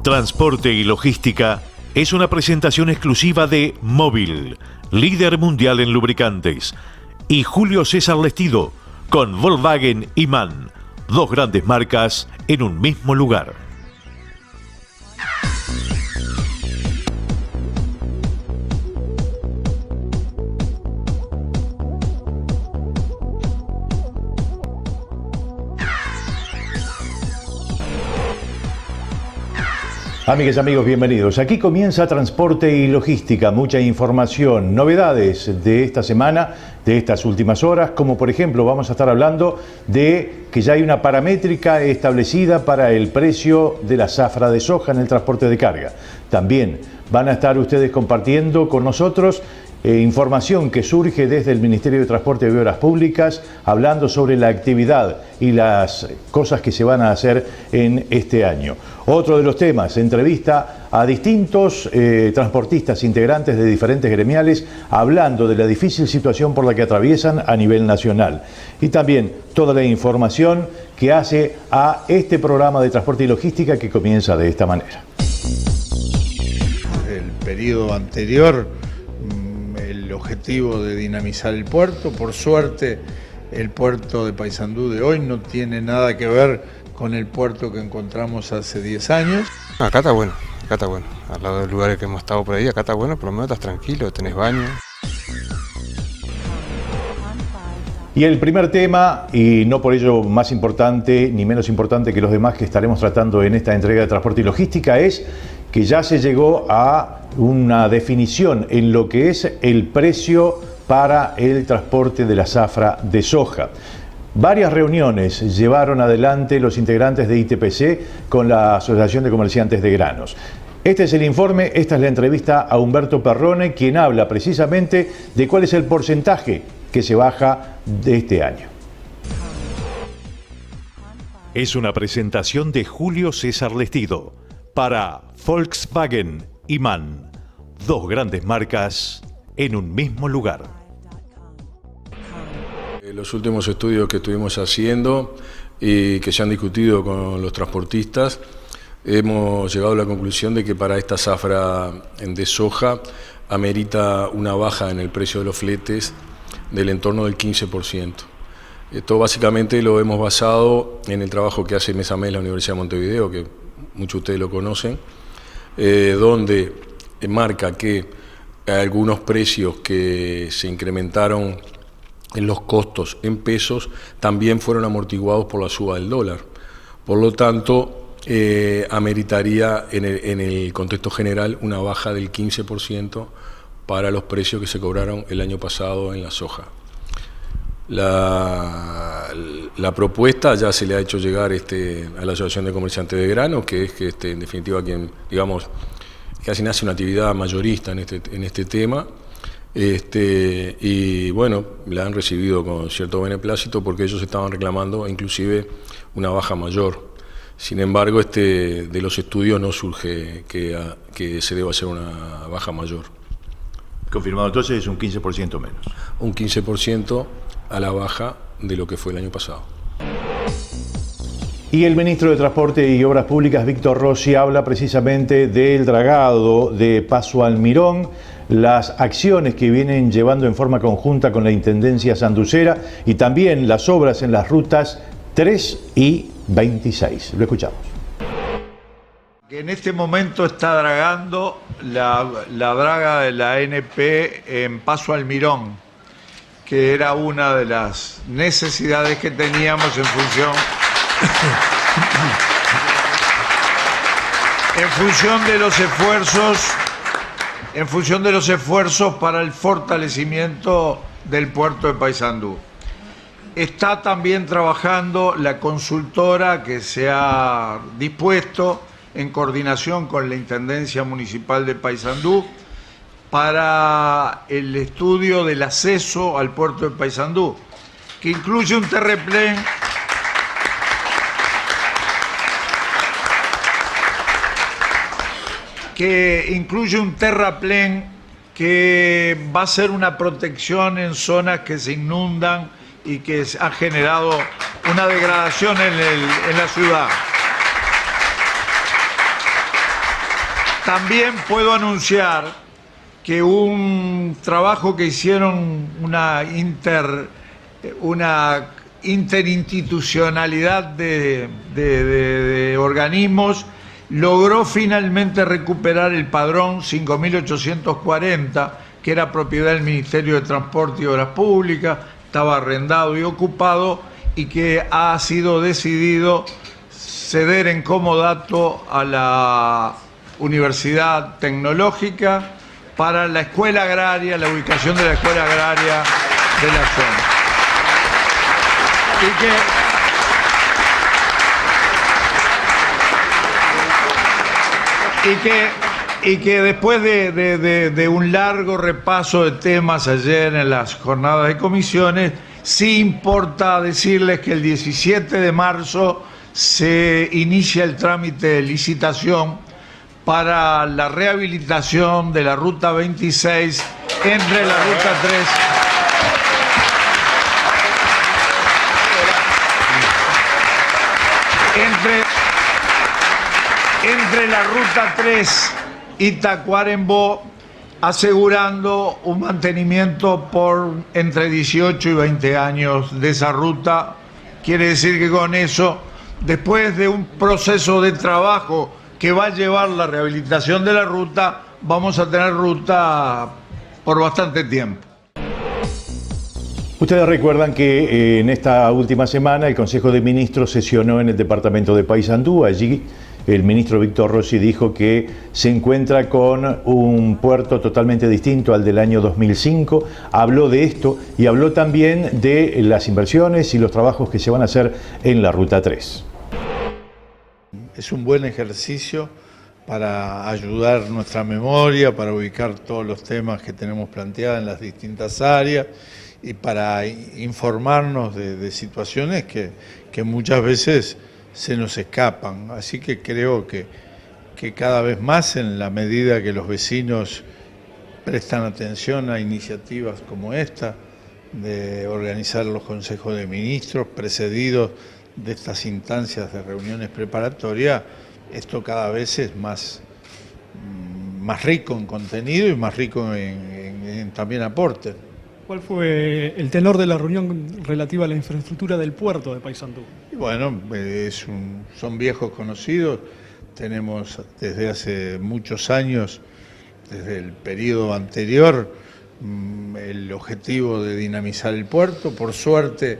Transporte y Logística es una presentación exclusiva de Móvil, líder mundial en lubricantes, y Julio César Lestido, con Volkswagen y MAN, dos grandes marcas en un mismo lugar. Amigas y amigos, bienvenidos. Aquí comienza Transporte y Logística, mucha información, novedades de esta semana, de estas últimas horas, como por ejemplo vamos a estar hablando de que ya hay una paramétrica establecida para el precio de la zafra de soja en el transporte de carga. También van a estar ustedes compartiendo con nosotros información que surge desde el Ministerio de Transporte y Obras Públicas, hablando sobre la actividad y las cosas que se van a hacer en este año. Otro de los temas, entrevista a distintos transportistas integrantes de diferentes gremiales, hablando de la difícil situación por la que atraviesan a nivel nacional. Y también toda la información que hace a este programa de Transporte y Logística que comienza de esta manera. El periodo anterior, el objetivo de dinamizar el puerto. Por suerte, el puerto de Paysandú de hoy no tiene nada que ver con el puerto que encontramos hace 10 años. Acá está bueno, al lado del lugar que hemos estado por ahí, acá está bueno, por lo menos estás tranquilo, tenés baño. Y el primer tema, y no por ello más importante ni menos importante que los demás que estaremos tratando en esta entrega de Transporte y Logística, es que ya se llegó a una definición en lo que es el precio para el transporte de la zafra de soja. Varias reuniones llevaron adelante los integrantes de ITPC con la Asociación de Comerciantes de Granos. Este es el informe, esta es la entrevista a Humberto Perrone, quien habla precisamente de cuál es el porcentaje que se baja de este año. Es una presentación de Julio César Lestido para Volkswagen y MAN, dos grandes marcas en un mismo lugar. Los últimos estudios que estuvimos haciendo y que se han discutido con los transportistas, hemos llegado a la conclusión de que para esta zafra de soja amerita una baja en el precio de los fletes del entorno del 15%. Esto básicamente lo hemos basado en el trabajo que hace mes a mes la Universidad de Montevideo, que muchos de ustedes lo conocen, donde marca que algunos precios que se incrementaron en los costos en pesos también fueron amortiguados por la suba del dólar. Por lo tanto, ameritaría en el contexto general una baja del 15% para los precios que se cobraron el año pasado en la soja. La propuesta ya se le ha hecho llegar a la Asociación de Comerciantes de Granos, que es que en definitiva quien, digamos, casi hace una actividad mayorista en este tema. Y bueno, la han recibido con cierto beneplácito porque ellos estaban reclamando inclusive una baja mayor. Sin embargo, de los estudios no surge que se deba hacer una baja mayor. Confirmado entonces es un 15% menos. Un 15% a la baja de lo que fue el año pasado. Y el ministro de Transporte y Obras Públicas, Víctor Rossi, habla precisamente del dragado de Paso Almirón, las acciones que vienen llevando en forma conjunta con la Intendencia Sanducera y también las obras en las rutas 3 y 26. Lo escuchamos. Que en este momento está dragando la draga de la ANP en Paso Almirón, que era una de las necesidades que teníamos en función de los esfuerzos para el fortalecimiento del puerto de Paysandú. Está también trabajando la consultora que se ha dispuesto en coordinación con la Intendencia Municipal de Paysandú para el estudio del acceso al puerto de Paysandú, que incluye un terraplén que va a ser una protección en zonas que se inundan y que ha generado una degradación en la ciudad. También puedo anunciar que un trabajo que hicieron una interinstitucionalidad de organismos logró finalmente recuperar el padrón 5.840, que era propiedad del Ministerio de Transporte y Obras Públicas, estaba arrendado y ocupado, y que ha sido decidido ceder en comodato a la Universidad Tecnológica para la escuela agraria, la ubicación de la escuela agraria de la zona. Y que después de un largo repaso de temas ayer en las jornadas de comisiones, sí importa decirles que el 17 de marzo se inicia el trámite de licitación para la rehabilitación de la Ruta 26 entre la Ruta 3 entre la Ruta 3 y Tacuarembó, asegurando un mantenimiento por entre 18 y 20 años de esa ruta. Quiere decir que con eso, después de un proceso de trabajo que va a llevar la rehabilitación de la ruta, vamos a tener ruta por bastante tiempo. Ustedes recuerdan que en esta última semana el Consejo de Ministros sesionó en el departamento de Paysandú. Allí el ministro Víctor Rossi dijo que se encuentra con un puerto totalmente distinto al del año 2005. Habló de esto y habló también de las inversiones y los trabajos que se van a hacer en la Ruta 3. Es un buen ejercicio para ayudar nuestra memoria, para ubicar todos los temas que tenemos planteados en las distintas áreas y para informarnos de situaciones que muchas veces se nos escapan. Así que creo que cada vez más, en la medida que los vecinos prestan atención a iniciativas como esta, de organizar los consejos de ministros precedidos de estas instancias de reuniones preparatorias, esto cada vez es más rico en contenido y más rico en también aporte. ¿Cuál fue el tenor de la reunión relativa a la infraestructura del puerto de Paysandú? Y bueno, son viejos conocidos, tenemos desde hace muchos años, desde el periodo anterior, el objetivo de dinamizar el puerto. Por suerte,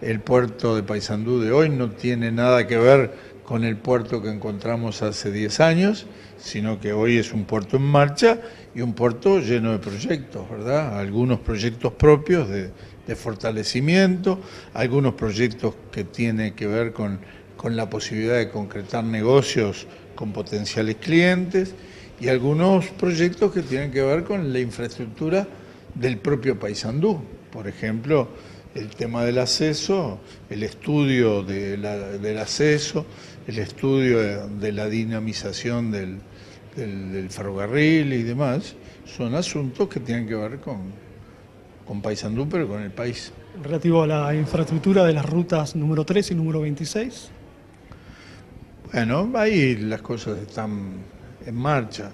el puerto de Paysandú de hoy no tiene nada que ver con el puerto que encontramos hace 10 años, sino que hoy es un puerto en marcha y un puerto lleno de proyectos, ¿verdad? Algunos proyectos propios de fortalecimiento, algunos proyectos que tienen que ver con la posibilidad de concretar negocios con potenciales clientes y algunos proyectos que tienen que ver con la infraestructura del propio Paysandú. Por ejemplo, el tema del acceso, el estudio del acceso, el estudio de la dinamización del ferrocarril y demás, son asuntos que tienen que ver con Paysandú, pero con el país. Relativo a la infraestructura de las rutas número 3 y número 26. Bueno, ahí las cosas están en marcha.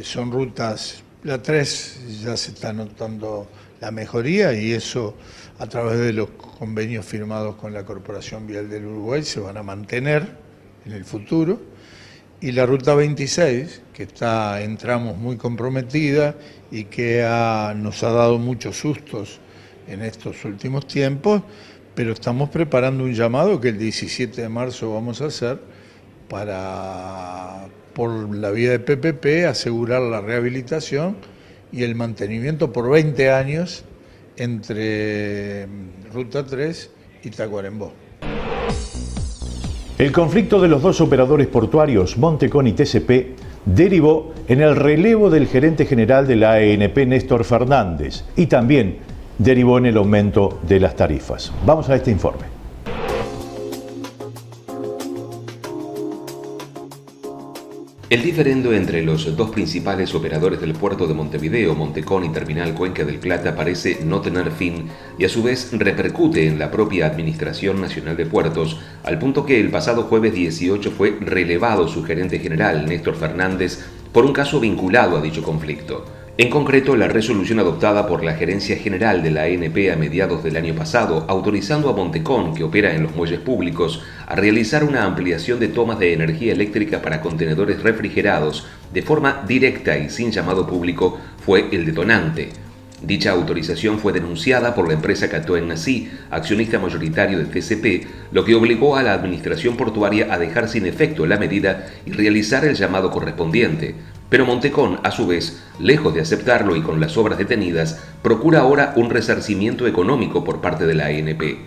Son rutas, la 3 ya se está notando la mejoría y eso a través de los convenios firmados con la Corporación Vial del Uruguay se van a mantener en el futuro. Y la Ruta 26, que está en tramos muy comprometida y que nos ha dado muchos sustos en estos últimos tiempos, pero estamos preparando un llamado que el 17 de marzo vamos a hacer para, por la vía de PPP, asegurar la rehabilitación y el mantenimiento por 20 años entre Ruta 3 y Tacuarembó. El conflicto de los dos operadores portuarios, Montecón y TCP, derivó en el relevo del gerente general de la ANP, Néstor Fernández, y también derivó en el aumento de las tarifas. Vamos a este informe. El diferendo entre los dos principales operadores del puerto de Montevideo, Montecón y Terminal Cuenca del Plata, parece no tener fin y a su vez repercute en la propia Administración Nacional de Puertos, al punto que el pasado jueves 18 fue relevado su gerente general, Néstor Fernández, por un caso vinculado a dicho conflicto. En concreto, la resolución adoptada por la Gerencia General de la ANP a mediados del año pasado, autorizando a Montecón, que opera en los muelles públicos, a realizar una ampliación de tomas de energía eléctrica para contenedores refrigerados de forma directa y sin llamado público, fue el detonante. Dicha autorización fue denunciada por la empresa Catoen Nací, accionista mayoritario de TCP, lo que obligó a la administración portuaria a dejar sin efecto la medida y realizar el llamado correspondiente. Pero Montecón, a su vez, lejos de aceptarlo y con las obras detenidas, procura ahora un resarcimiento económico por parte de la ANP.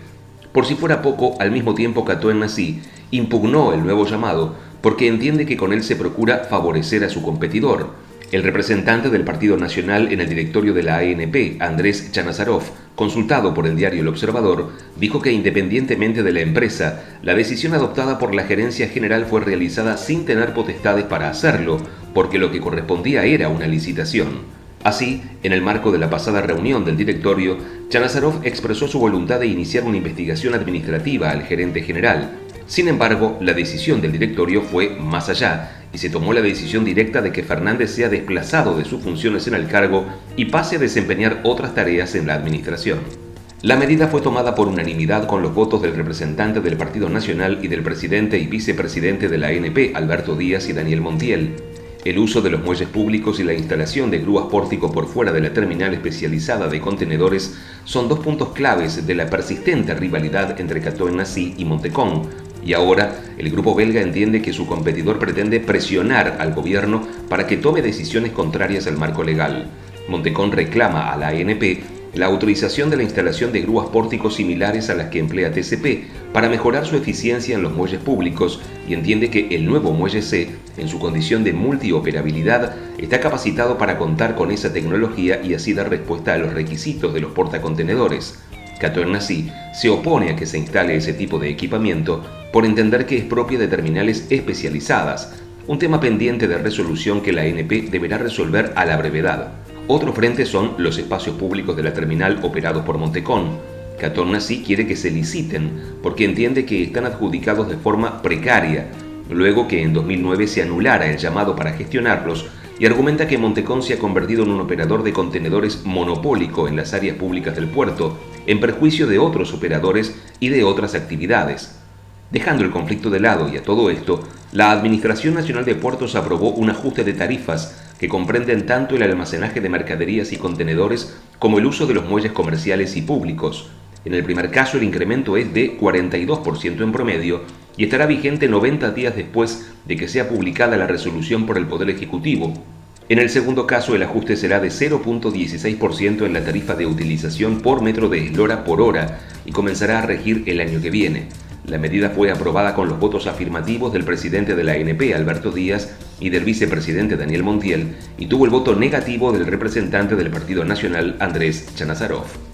Por si fuera poco, al mismo tiempo Catoen Nací impugnó el nuevo llamado porque entiende que con él se procura favorecer a su competidor. El representante del Partido Nacional en el directorio de la ANP, Andrés Chanazarov, consultado por el diario El Observador, dijo que independientemente de la empresa, la decisión adoptada por la Gerencia General fue realizada sin tener potestades para hacerlo, porque lo que correspondía era una licitación. Así, en el marco de la pasada reunión del directorio, Chanazarov expresó su voluntad de iniciar una investigación administrativa al gerente general. Sin embargo, la decisión del directorio fue más allá y se tomó la decisión directa de que Fernández sea desplazado de sus funciones en el cargo y pase a desempeñar otras tareas en la administración. La medida fue tomada por unanimidad con los votos del representante del Partido Nacional y del presidente y vicepresidente de la ANP, Alberto Díaz y Daniel Montiel. El uso de los muelles públicos y la instalación de grúas pórtico por fuera de la terminal especializada de contenedores son dos puntos claves de la persistente rivalidad entre Catoen Nací y Montecón. Y ahora, el grupo belga entiende que su competidor pretende presionar al gobierno para que tome decisiones contrarias al marco legal. Montecón reclama a la ANP la autorización de la instalación de grúas pórticos similares a las que emplea TCP para mejorar su eficiencia en los muelles públicos y entiende que el nuevo muelle C, en su condición de multioperabilidad, está capacitado para contar con esa tecnología y así dar respuesta a los requisitos de los portacontenedores. Catoen Nací se opone a que se instale ese tipo de equipamiento por entender que es propia de terminales especializadas, un tema pendiente de resolución que la ANP deberá resolver a la brevedad. Otro frente son los espacios públicos de la terminal operados por Montecón. Catoen Nací quiere que se liciten porque entiende que están adjudicados de forma precaria, luego que en 2009 se anulara el llamado para gestionarlos, y argumenta que Montecón se ha convertido en un operador de contenedores monopólico en las áreas públicas del puerto, en perjuicio de otros operadores y de otras actividades. Dejando el conflicto de lado y a todo esto, la Administración Nacional de Puertos aprobó un ajuste de tarifas que comprenden tanto el almacenaje de mercaderías y contenedores como el uso de los muelles comerciales y públicos. En el primer caso, el incremento es de 42% en promedio y estará vigente 90 días después de que sea publicada la resolución por el Poder Ejecutivo. En el segundo caso, el ajuste será de 0.16% en la tarifa de utilización por metro de eslora por hora y comenzará a regir el año que viene. La medida fue aprobada con los votos afirmativos del presidente de la ANP, Alberto Díaz, y del vicepresidente Daniel Montiel, y tuvo el voto negativo del representante del Partido Nacional, Andrés Chanazarov.